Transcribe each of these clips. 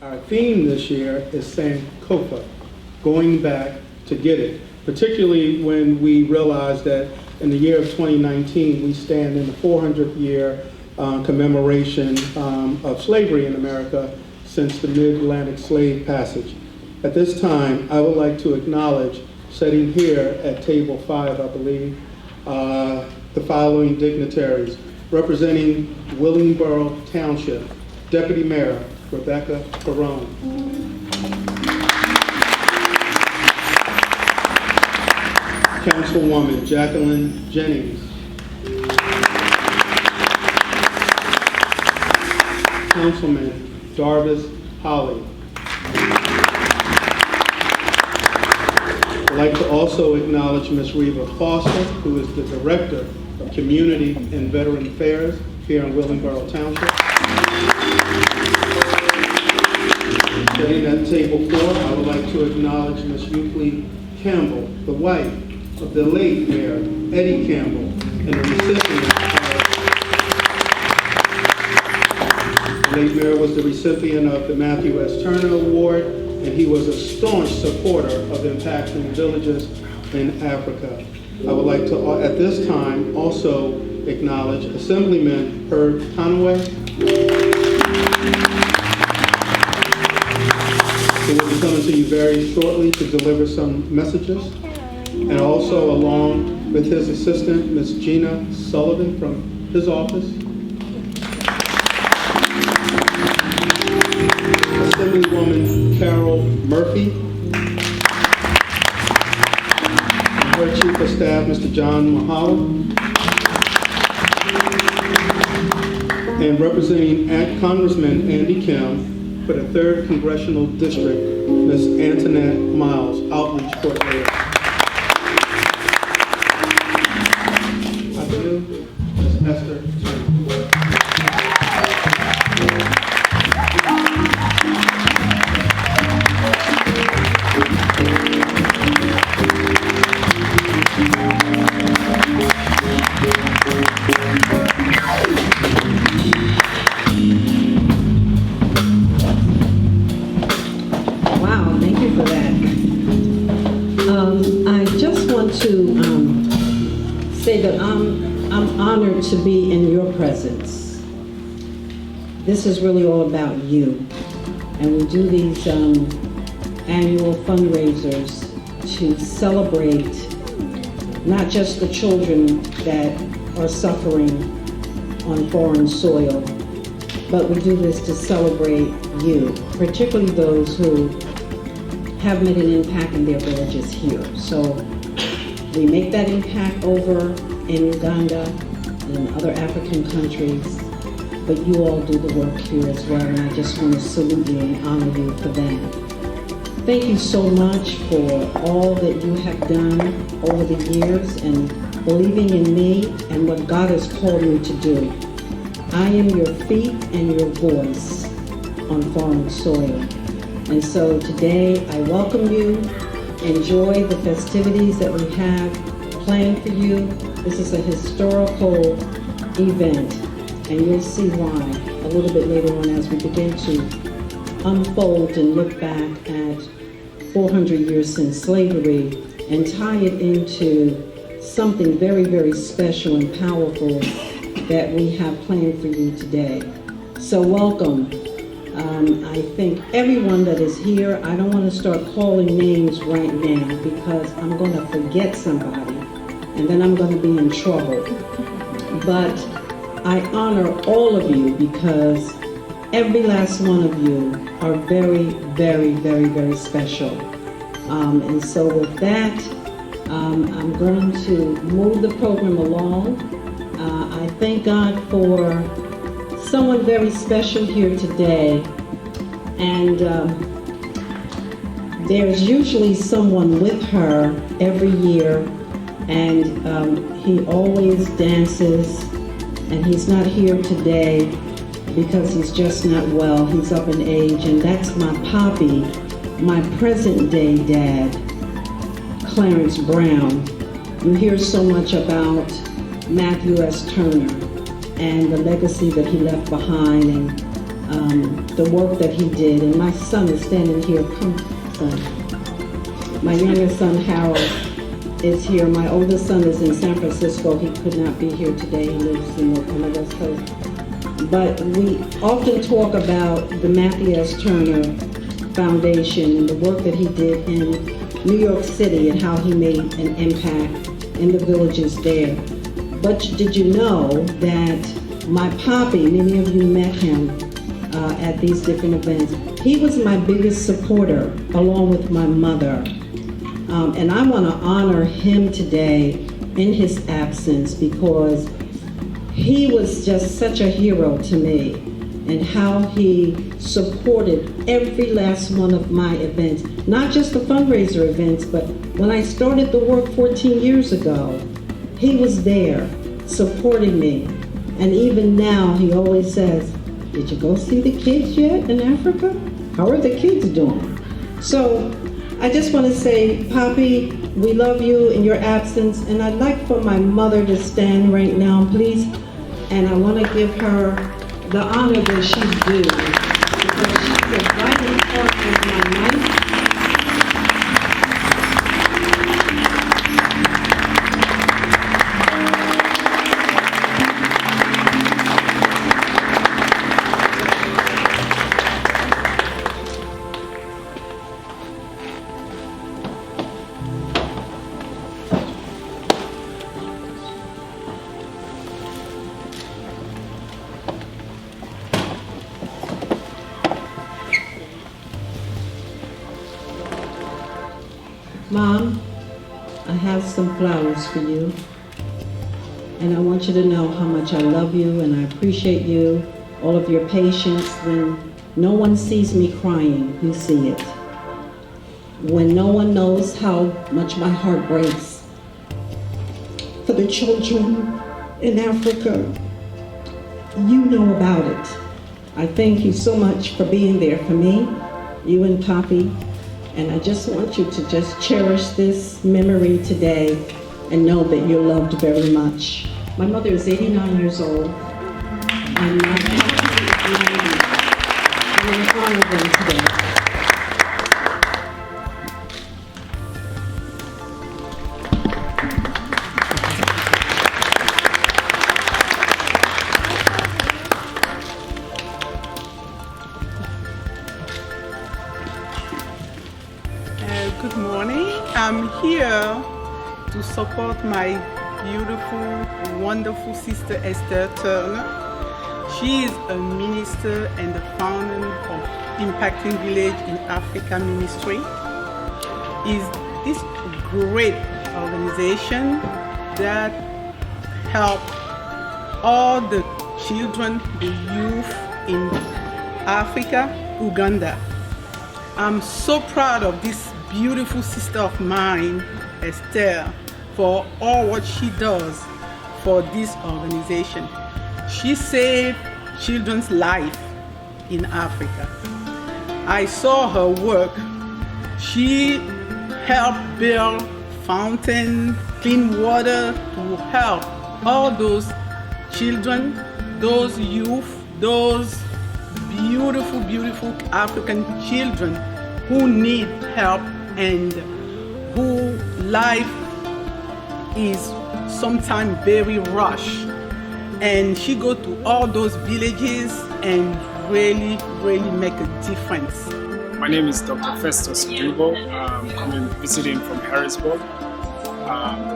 Our theme this year is Sankofa, going back to get it, particularly when we realize that in the year of 2019, we stand in the 400th year commemoration of slavery in America since the Mid-Atlantic slave passage. At this time, I would like to acknowledge, sitting here at table 5, I believe, the following dignitaries. Representing Willingboro Township, Deputy Mayor Rebecca Perrone. Councilwoman Jacqueline Jennings. Councilman Darvis Holly. I'd like to also acknowledge Ms. Reva Foster, who is the Director of Community and Veteran Affairs here in Willingboro Township. Sitting at table 4, I would like to acknowledge Ms. Euclid Campbell, the wife of the late Mayor Eddie Campbell, and the recipient the late Mayor was the recipient of the Matthew S. Turner Award, and he was a staunch supporter of impacting villages in Africa. I would like to, at this time, also acknowledge Assemblyman Herb Conaway, who will be coming to you very shortly to deliver some messages, and also along with his assistant, Ms. Gina Sullivan from his office. Assemblywoman Carol Murphy, and her Chief of Staff, Mr. John Mahala, and representing Congressman Andy Kim for the 3rd Congressional District, Ms. Antoinette Miles, Outreach Coordinator. Afternoon, Ms. Esther Turner. Say that I'm honored to be in your presence. This is really all about you. And we do these annual fundraisers to celebrate not just the children that are suffering on foreign soil, but we do this to celebrate you, particularly those who have made an impact in their villages here. So we make that impact over in Uganda and in other African countries, but you all do the work here as well, and I just want to salute you and honor you for that. Thank you so much for all that you have done over the years and believing in me and what God has called me to do. I am your feet and your voice on foreign soil. And so today I welcome you. Enjoy the festivities that we have planned for you. This is a historical event, and you'll see why a little bit later on as we begin to unfold and look back at 400 years since slavery and tie it into something very, very special and powerful that we have planned for you today. So welcome. I think everyone that is here, I don't want to start calling names right now because I'm going to forget somebody and then I'm going to be in trouble. But I honor all of you because every last one of you are very, very, very, very special. And so with that, I'm going to move the program along. I thank God for someone very special here today. And there's usually someone with her every year, and he always dances, and he's not here today because he's just not well. He's up in age, and that's my poppy, my present day dad, Clarence Brown. You hear so much about Matthew S. Turner and the legacy that he left behind, and the work that he did. And my son is standing here. Come, son. My youngest son, Harold, is here. My oldest son is in San Francisco. He could not be here today. He lives on the West Coast. But we often talk about the Matthew S. Turner Foundation and the work that he did in New York City and how he made an impact in the villages there. But did you know that my poppy, many of you met him at these different events, he was my biggest supporter along with my mother. And I want to honor him today in his absence because he was just such a hero to me and how he supported every last one of my events, not just the fundraiser events, but when I started the work 14 years ago, he was there supporting me. And even now, he always says, did you go see the kids yet in Africa? How are the kids doing? So I just want to say, Poppy, we love you in your absence, and I'd like for my mother to stand right now, please. And I want to give her the honor that she's due, because she's a vital part of my life. Mom, I have some flowers for you, and I want you to know how much I love you and I appreciate you, all of your patience. When no one sees me crying, you see it. When no one knows how much my heart breaks for the children in Africa, you know about it. I thank you so much for being there for me, you and Poppy. And I just want you to just cherish this memory today and know that you're loved very much. My mother is 89 years old, and my Poppy is 90. I want to honor them today. Good morning. I'm here to support my beautiful, wonderful sister Esther Turner. She is a minister and the founder of Impacting Village in Africa Ministry. Is this great organization that help all the children, the youth in Africa, Uganda. I'm so proud of this beautiful sister of mine, Esther, for all what she does for this organization. She saved children's life in Africa. I saw her work. She helped build fountain, clean water to help all those children, those youth, those beautiful, beautiful African children who need help and who life is sometimes very rushed. And she go to all those villages and really make a difference. My name is Dr. Festus Dubo. I'm coming visiting from Harrisburg.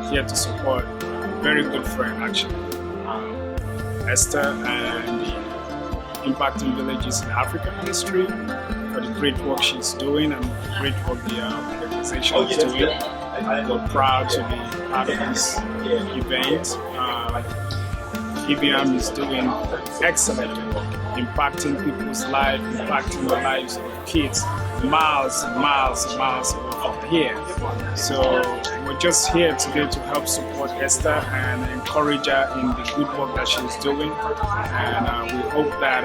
Here to support a very good friend actually, Esther, and the Impacting Villages in Africa Ministry, for the great work she's doing and the great work the organization is doing. We're proud to be part of this event. EBM is doing excellent work, impacting people's lives, impacting the lives of kids miles and miles and miles away from here. So we're just here today to help support Esther and encourage her in the good work that she's doing. And we hope that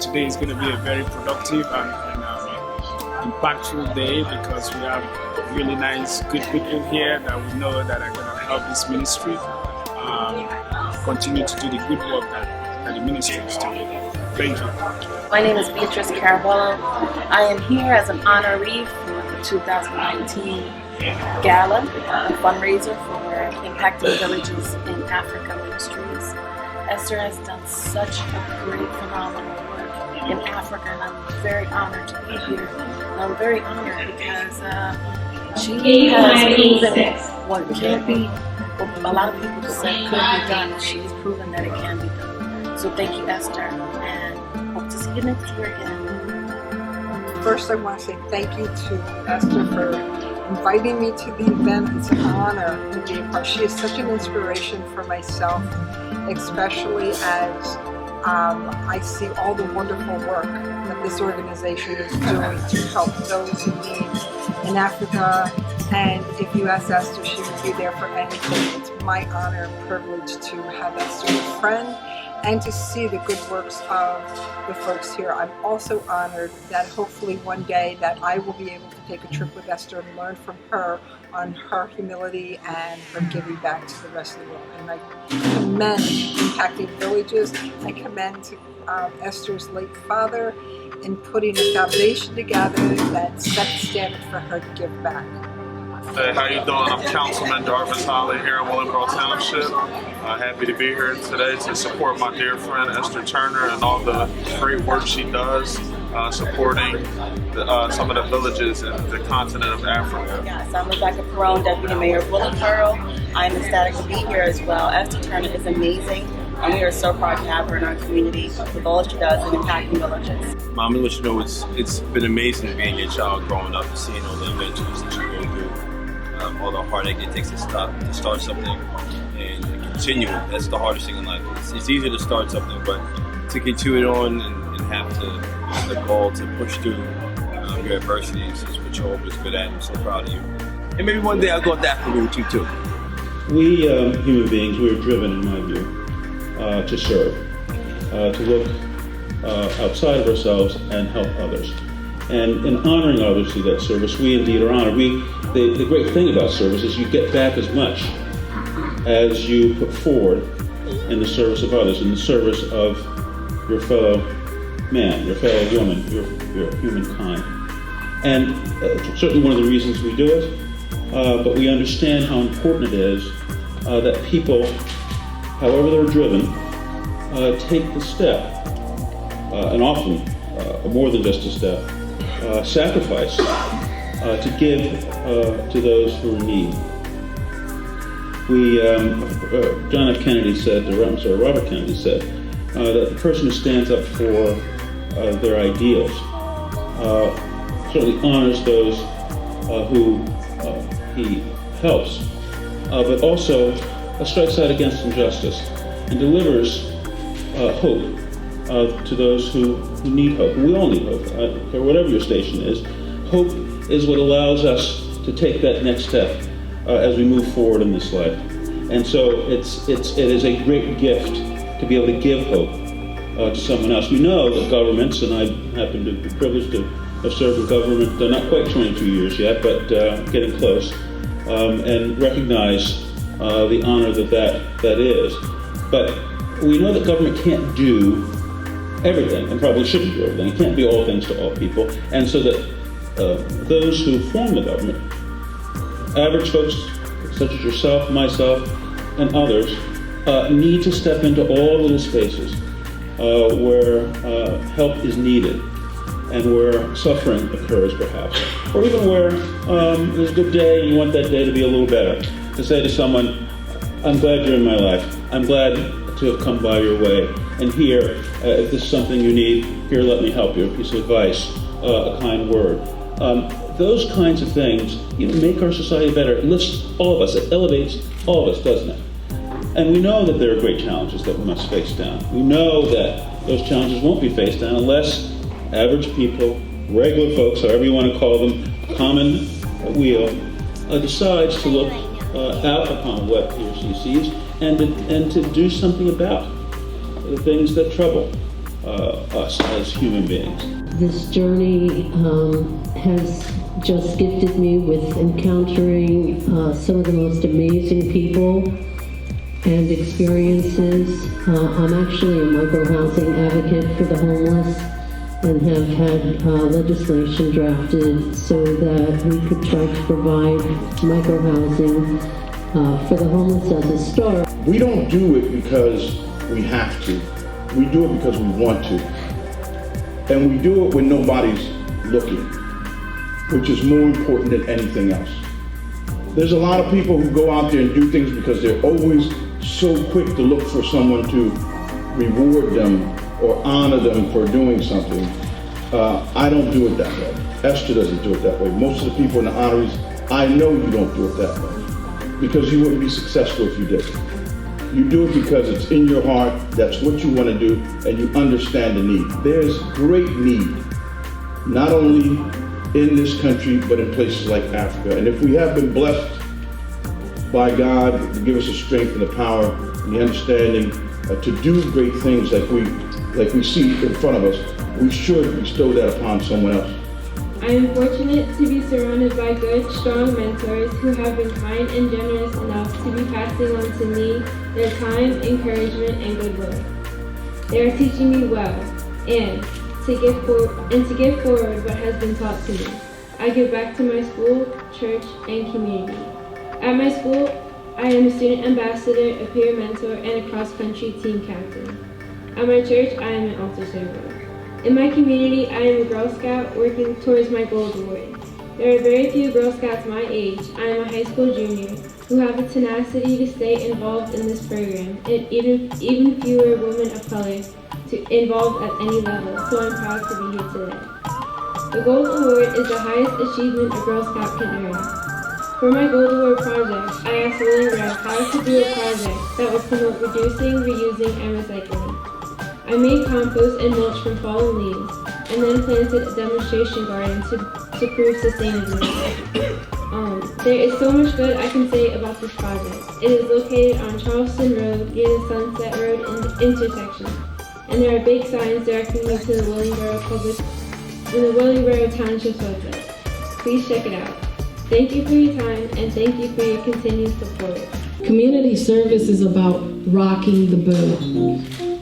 today is going to be a very productive and impactful day, because we have really nice, good people here that we know that are going to help this ministry continue to do the good work that and the ministries too. Thank you. My name is Beatrice Caraballo. I am here as an honoree for the 2019 Gala, a fundraiser for impacting villages in Africa Ministries. Esther has done such a great, phenomenal work in Africa, and I'm very honored to be here. And I'm very honored because she has proven what can't be, what a lot of people said couldn't be done. She's proven that it can be done. So thank you, Esther, and hope to see you next year again. First, I want to say thank you to Esther for inviting me to the event. It's an honor to be a part. She is such an inspiration for myself, especially as I see all the wonderful work that this organization is doing to help those in need in Africa. And if you ask Esther, she would be there for anything. It's my honor and privilege to have Esther as a friend and to see the good works of the folks here. I'm also honored that hopefully one day that I will be able to take a trip with Esther and learn from her on her humility and her giving back to the rest of the world. And I commend Impacting Villages. I commend Esther's late father in putting a foundation together that set the standard for her to give back. Hey, how you doing? I'm Councilman Jarvis Holly here in Willingboro Township. Happy to be here today to support my dear friend Esther Turner and all the great work she does supporting some of the villages in the continent of Africa. Yes, I'm Rebecca Perone, Deputy Mayor of Willingboro. I'm ecstatic to be here as well. Esther Turner is amazing, and we are so proud to have her in our community with all she does in impacting villages. Mom, let you know it's been amazing being your child growing up and seeing all the adventures that you go through. All the heartache it takes to start something and continue it. That's the hardest thing in life. It's easy to start something, but to continue it on and have the goal to push through your adversities is what you're always good at. I'm so proud of you. And maybe one day I'll go that for with you too. We human beings, we are driven, in my view, to serve, to look outside of ourselves and help others. And in honoring others through that service, we indeed are honored. The great thing about service is you get back as much as you put forward in the service of others, in the service of your fellow man, your fellow woman, your humankind. And certainly one of the reasons we do it, but we understand how important it is that people, however they're driven, take the step, and often more than just a step, sacrifice to give to those who are in need. Robert Kennedy said that the person who stands up for their ideals certainly honors those who he helps, but also strikes out against injustice and delivers hope to those who need hope. We all need hope, or whatever your station is. Hope is what allows us to take that next step as we move forward in this life. And so it is a great gift to be able to give hope to someone else. We know that governments, and I happen to be privileged to have served in government, not quite 22 years yet, but getting close, and recognize the honor that is. But we know that government can't do everything, and probably shouldn't do everything. It can't be all things to all people. And so that those who form the government, average folks such as yourself, myself, and others, need to step into all little spaces where help is needed and where suffering occurs, perhaps, or even where there's a good day and you want that day to be a little better. To say to someone, I'm glad you're in my life. I'm glad to have come by your way. And here, if this is something you need, here, let me help you. A piece of advice, a kind word. Those kinds of things make our society better. It lifts all of us. It elevates all of us, doesn't it? And we know that there are great challenges that we must face down. We know that those challenges won't be faced down unless average people, regular folks, however you want to call them, common wheel, decides to look out upon what he or she sees and to do something about the things that trouble us as human beings. This journey has just gifted me with encountering some of the most amazing people and experiences. I'm actually a micro-housing advocate for the homeless and have had legislation drafted so that we could try to provide micro-housing for the homeless as a start. We don't do it because we have to. We do it because we want to. And we do it when nobody's looking, which is more important than anything else. There's a lot of people who go out there and do things because they're always so quick to look for someone to reward them or honor them for doing something. I don't do it that way. Esther doesn't do it that way. Most of the people in the honorees, I know you don't do it that way because you wouldn't be successful if you did. You do it because it's in your heart, that's what you want to do, and you understand the need. There's great need, not only in this country, but in places like Africa. And if we have been blessed by God to give us the strength and the power and the understanding to do great things like we see in front of us, we should bestow that upon someone else. I am fortunate to be surrounded by good, strong mentors who have been kind and generous enough to be passing on to me their time, encouragement, and goodwill. They are teaching me well and to give forward what has been taught to me. I give back to my school, church, and community. At my school, I am a student ambassador, a peer mentor, and a cross-country team captain. At my church, I am an altar server. In my community, I am a Girl Scout working towards my Gold Award. There are very few Girl Scouts my age, I am a high school junior, who have the tenacity to stay involved in this program, and even fewer women of color involved at any level, so I'm proud to be here today. The Gold Award is the highest achievement a Girl Scout can earn. For my Gold Award project, I asked William Rev how to do a project that would promote reducing, reusing, and recycling. I made compost and mulch from fallen leaves, and then planted a demonstration garden to prove sustainability. There is so much good I can say about this project. It is located on Charleston Road near the Sunset Road intersection, and there are big signs directing me to the Willingboro Township website. Please check it out. Thank you for your time, and thank you for your continued support. Community service is about rocking the boat.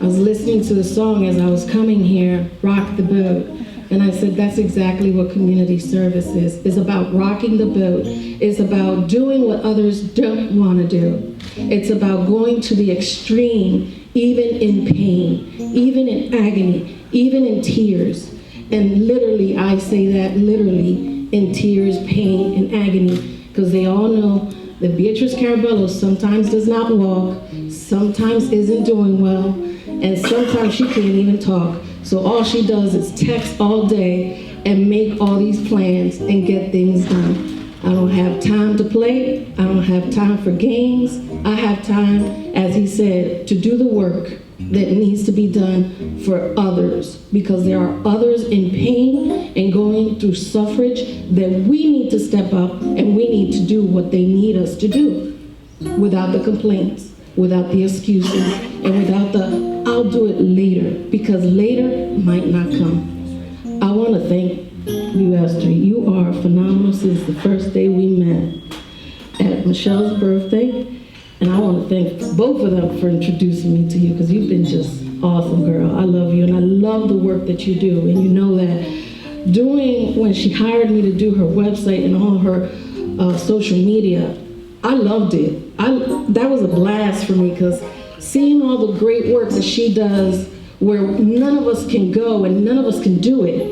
I was listening to the song as I was coming here, Rock the Boat, and I said that's exactly what community service is. It's about rocking the boat. It's about doing what others don't want to do. It's about going to the extreme, even in pain, even in agony, even in tears. And literally, I say that literally, in tears, pain, and agony, because they all know that Beatrice Caraballo sometimes does not walk, sometimes isn't doing well, and sometimes she can't even talk. So all she does is text all day and make all these plans and get things done. I don't have time to play. I don't have time for games. I have time, as he said, to do the work that needs to be done for others, because there are others in pain and going through suffrage that we need to step up and we need to do what they need us to do without the complaints, without the excuses, and without the I'll do it later, because later might not come. I want to thank you, Esther. You are phenomenal since the first day we met at Michelle's birthday. And I want to thank both of them for introducing me to you, because you've been just awesome, girl. I love you, and I love the work that you do. And you know that when she hired me to do her website and all her social media, I loved it. That was a blast for me, because seeing all the great work that she does where none of us can go and none of us can do it,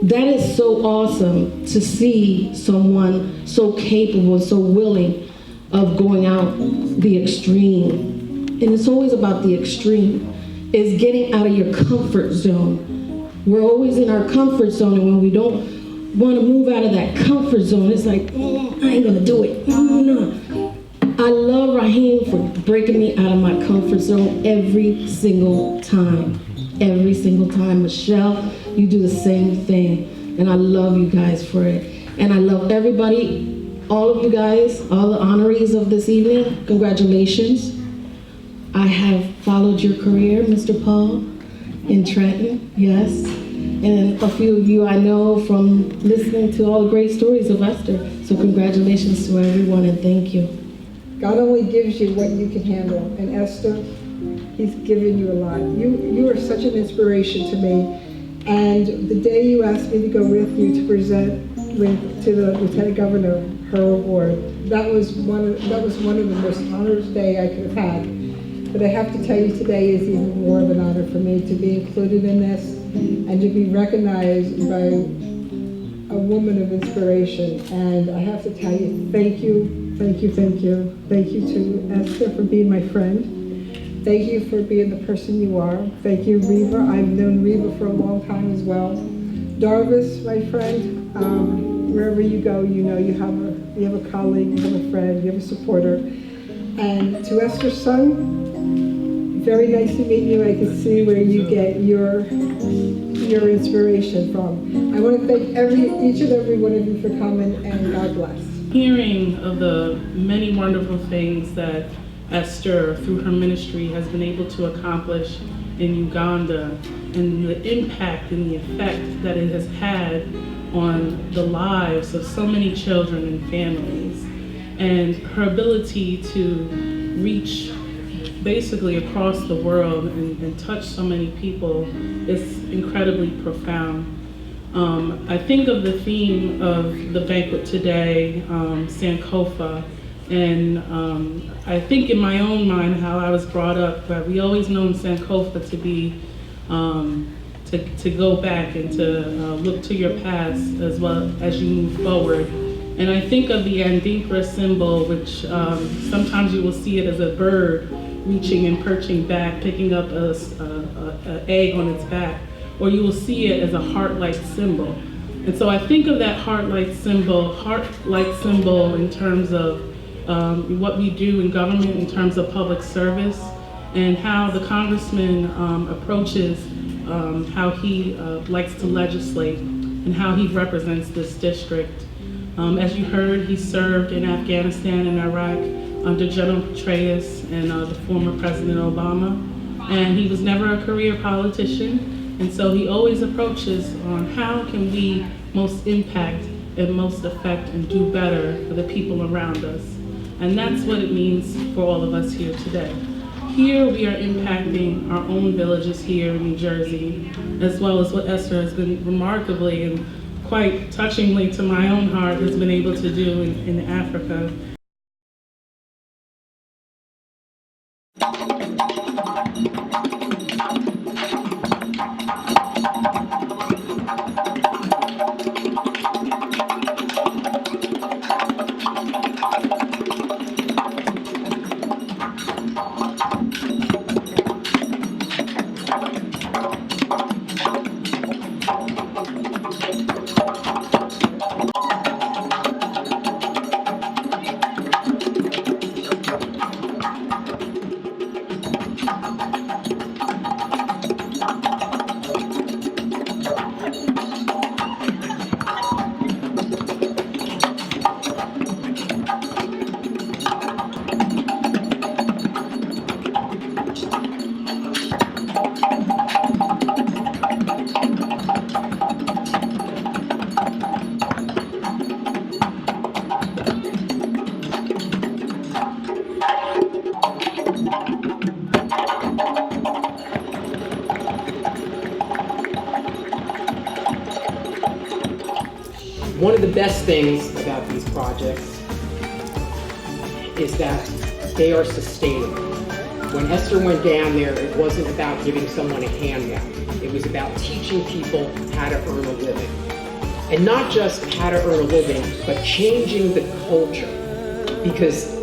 that is so awesome to see someone so capable and so willing of going out the extreme. And it's always about the extreme, is getting out of your comfort zone. We're always in our comfort zone, and when we don't want to move out of that comfort zone, it's like, I ain't gonna do it. No. I love Raheem for breaking me out of my comfort zone every single time. Every single time. Michelle, you do the same thing, and I love you guys for it. And I love everybody, all of you guys, all the honorees of this evening. Congratulations. I have followed your career, Mr. Paul, in Trenton, yes. And a few of you I know from listening to all the great stories of Esther. So congratulations to everyone, and thank you. God only gives you what you can handle. And Esther, He's given you a lot. You are such an inspiration to me. And the day you asked me to go with you to present to the Lieutenant Governor her award, that was one of the most honored day I could have had. But I have to tell you, today is even more of an honor for me to be included in this and to be recognized by a woman of inspiration. And I have to tell you, thank you, thank you, thank you. Thank you to Esther for being my friend. Thank you for being the person you are. Thank you, Reva. I've known Reva for a long time as well. Darvis, my friend, wherever you go, you know you have a colleague, you have a friend, you have a supporter. And to Esther's son, very nice to meet you. I can see where you get your inspiration from. I want to thank each and every one of you for coming, and God bless. Hearing of the many wonderful things that Esther, through her ministry, has been able to accomplish in Uganda, and the impact and the effect that it has had on the lives of so many children and families, and her ability to reach basically across the world and touch so many people is incredibly profound. I think of the theme of the banquet today, Sankofa, and I think in my own mind how I was brought up, that we always known Sankofa to be to go back and to look to your past as well as you move forward. And I think of the Andinkra symbol, which sometimes you will see it as a bird reaching and perching back, picking up an egg on its back, or you will see it as a heart-like symbol. And so I think of that heart-like symbol in terms of what we do in government, in terms of public service, and how the congressman approaches how he likes to legislate and how he represents this district. As you heard, he served in Afghanistan and Iraq under General Petraeus and the former President Obama. And he was never a career politician, and so he always approaches on how can we most impact and most affect and do better for the people around us. And that's what it means for all of us here today. Here we are impacting our own villages here in New Jersey, as well as what Esther has been remarkably and quite touchingly to my own heart has been able to do in Africa. One of the best things about these projects is that they are sustainable. When Esther went down there, it wasn't about giving someone a handout. It was about teaching people how to earn a living. And not just how to earn a living, but changing the culture. Because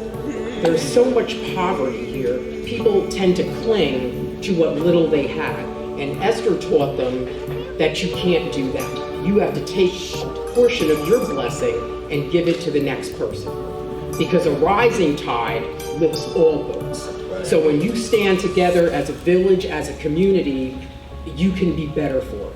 there's so much poverty here, people tend to cling to what little they had. And Esther taught them that you can't do that. You have to take a portion of your blessing and give it to the next person. Because a rising tide lifts all boats. So when you stand together as a village, as a community, you can be better for it.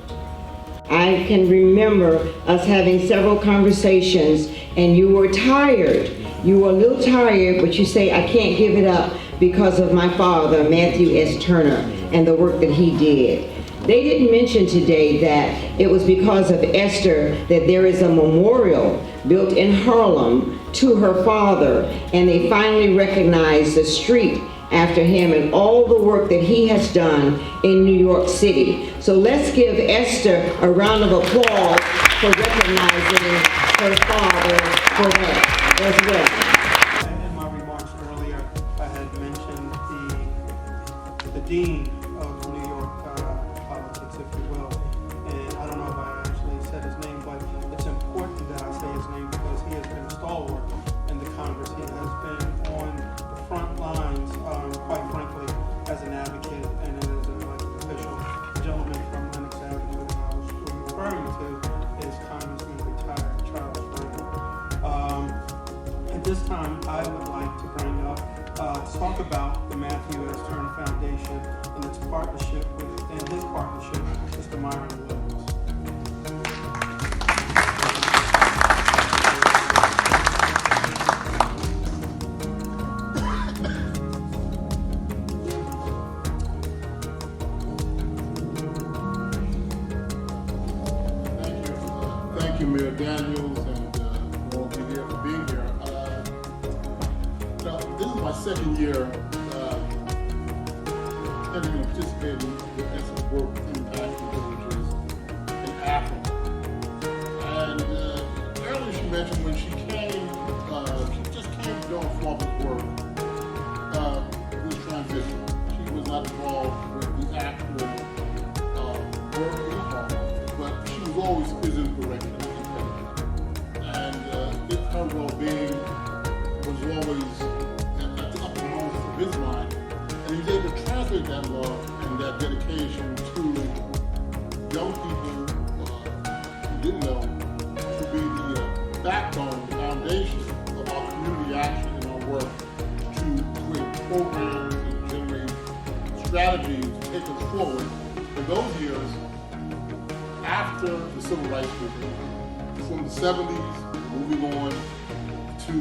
I can remember us having several conversations, and you were tired. You were a little tired, but you say, I can't give it up because of my father, Matthew S. Turner, and the work that he did. They didn't mention today that it was because of Esther that there is a memorial built in Harlem to her father, and they finally recognized the street after him and all the work that he has done in New York City. So let's give Esther a round of applause for recognizing her father for that as well. In my remarks earlier, I had mentioned the dean of New York politics, if you will. And I don't know if I actually said his name, but it's important that I say his name because he has been a stalwart in the Congress. He has been on the front lines, quite frankly, as an advocate and as an elected official. The gentleman from Lenox Avenue that I was referring to is Congressman retired Charles Brown. At this time, I would like to bring up, talk about the Matthew S. Turner Foundation and its partnership with Mr. Myron Williams. Thank you, Mayor Daniels, and all of you here for being here. This is my second year attending and participating with Esther's work in impacting villages in Africa. And earlier she mentioned when she came, she just came to know Father's work with transition. She was not involved with the actual work in home, but she was always physically directed. Her well-being was always at the uppermost of his mind, and he was able to translate that love and that dedication to young people who didn't know to be the backbone, the foundation of our community action and our work to create programs and generate strategies to take us forward in those years after the Civil Rights Movement, from the 70s, moving on to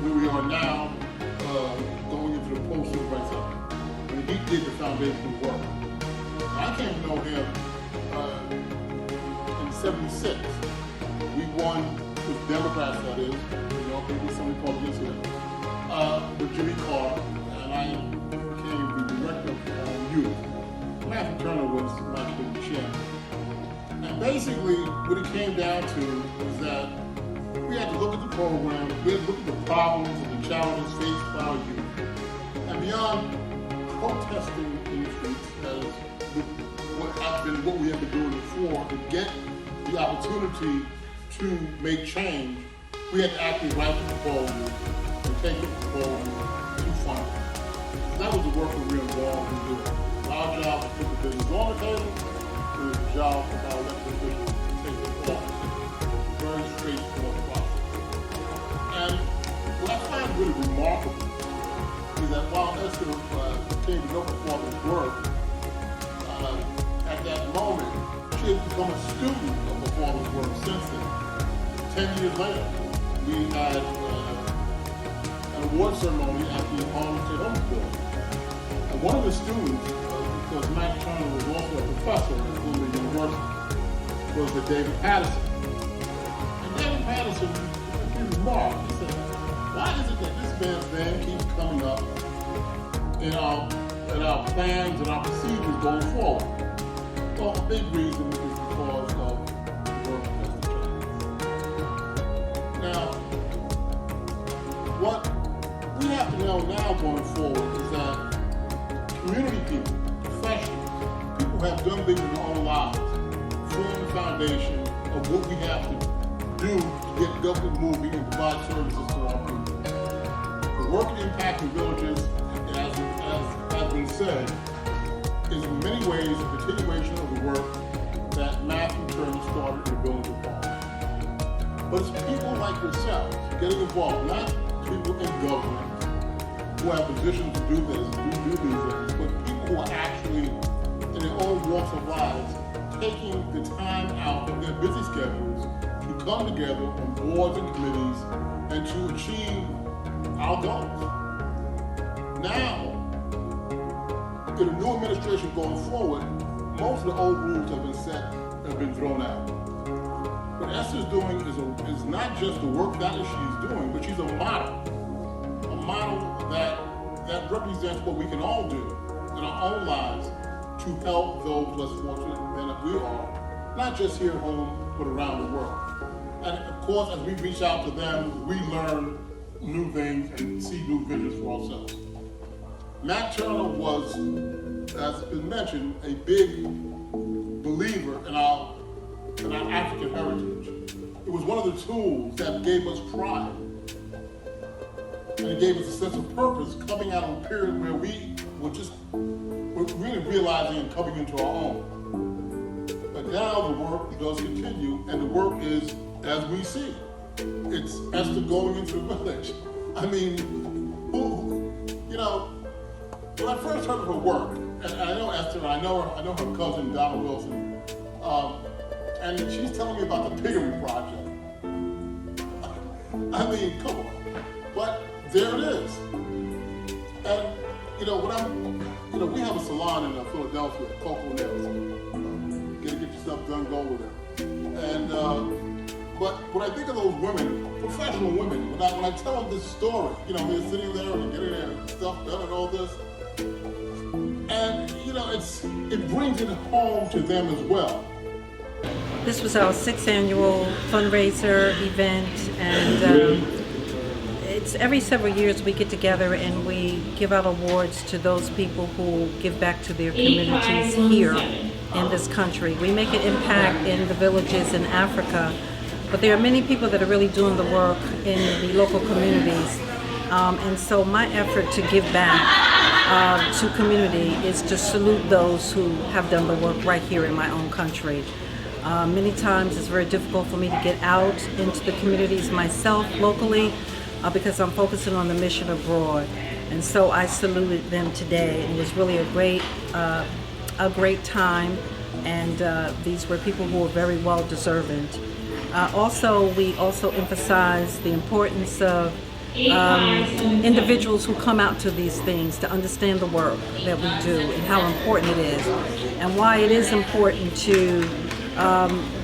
where we are now, going into the post-civil rights era. And he did the foundational work. I came to know him in '76. We won with Democrats, that is, maybe some Republicans here, with Jimmy Carter, and I became the director of youth. Matthew Turner was actually the chairman. And basically, what it came down to was that we had to look at the program, we had to look at the problems and the challenges faced by our youth. And beyond protesting in the streets, as what we have been doing before, to get the opportunity to make change, we had to actually write the proposal and take the proposal to fund it. So that was the work that we were involved in doing. Our job was to put the business on the table, it was the job of our elected officials to take it off. Very straightforward process. And what I find really remarkable is that while Esther came to know her father's work, at that moment, she had become a student of her father's work since then. 10 years later, we had an award ceremony at the Harlem State Homes Building. And one of the students, because Matt Turner was also a professor at Columbia University, was the David Patterson. And David Patterson, he remarked, he said, why is it that this man's name keeps coming up in our plans and our procedures going forward? Well, a big reason is because of the work of Esther Turner. Now, what we have to know now going forward is that community people, professionals, people who have done things in their own lives, form the foundation of what we have to do to get government moving and provide services to our people. The work in impacting villages, as has been said, is in many ways a continuation of the work that Matthew Turner started in the village of Harlem. But it's people like yourselves getting involved, not people in government who have positions to do this, do these things, but people who are actually, in their own walks of lives, taking the time out of their busy schedules to come together on boards and committees and to achieve our goals. Now, in the new administration going forward, most of the old rules have been set, have been thrown out. what Esther's doing is not just the work that she's doing, but she's a model that represents what we can all do in our own lives to help those less fortunate than we are, not just here at home, but around the world. And of course, as we reach out to them, we learn new things and see new visions for ourselves. Matt Turner was, as has been mentioned, a big believer in our African heritage. It was one of the tools that gave us pride. And it gave us a sense of purpose coming out of a period where we were really realizing and coming into our own. But now the work does continue, and the work is, as we see, it's Esther going into the village. I mean, when I first heard of her work, and I know Esther, and I know her cousin Donna Wilson, and she's telling me about the Piggery Project. I mean, come on. But there it is. And we have a salon in Philadelphia, Coco Nails. Get yourself done, go over there. And but when I think of those women, professional women, when I tell them this story, they're sitting there and getting their stuff done and all this, and it brings it home to them as well. This was our 6th annual fundraiser event, and it's every several years we get together and we give out awards to those people who give back to their communities here in this country. We make an impact in the villages in Africa, but there are many people that are really doing the work in the local communities. And so my effort to give back to community is to salute those who have done the work right here in my own country. Many times it's very difficult for me to get out into the communities myself locally because I'm focusing on the mission abroad. And so I saluted them today. It was really a great time, and these were people who were very well deserving. We also emphasize the importance of individuals who come out to these things to understand the work that we do and how important it is, and why it is important to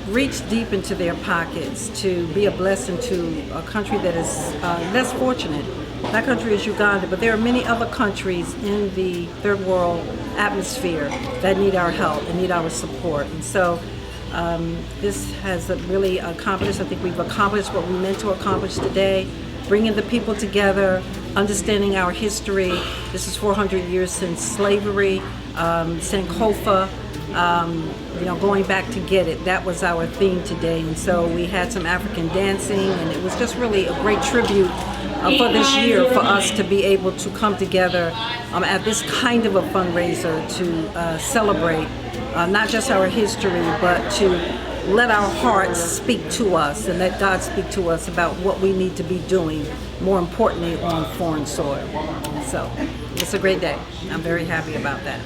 reach deep into their pockets to be a blessing to a country that is less fortunate. That country is Uganda, but there are many other countries in the third world atmosphere that need our help and need our support. And so this has really accomplished, I think we've accomplished what we meant to accomplish today, bringing the people together, understanding our history. This is 400 years since slavery, Sankofa, going back to get it. That was our theme today. And so we had some African dancing, and it was just really a great tribute for this year for us to be able to come together at this kind of a fundraiser to celebrate not just our history, but to let our hearts speak to us and let God speak to us about what we need to be doing, more importantly, on foreign soil. So it's a great day. I'm very happy about that.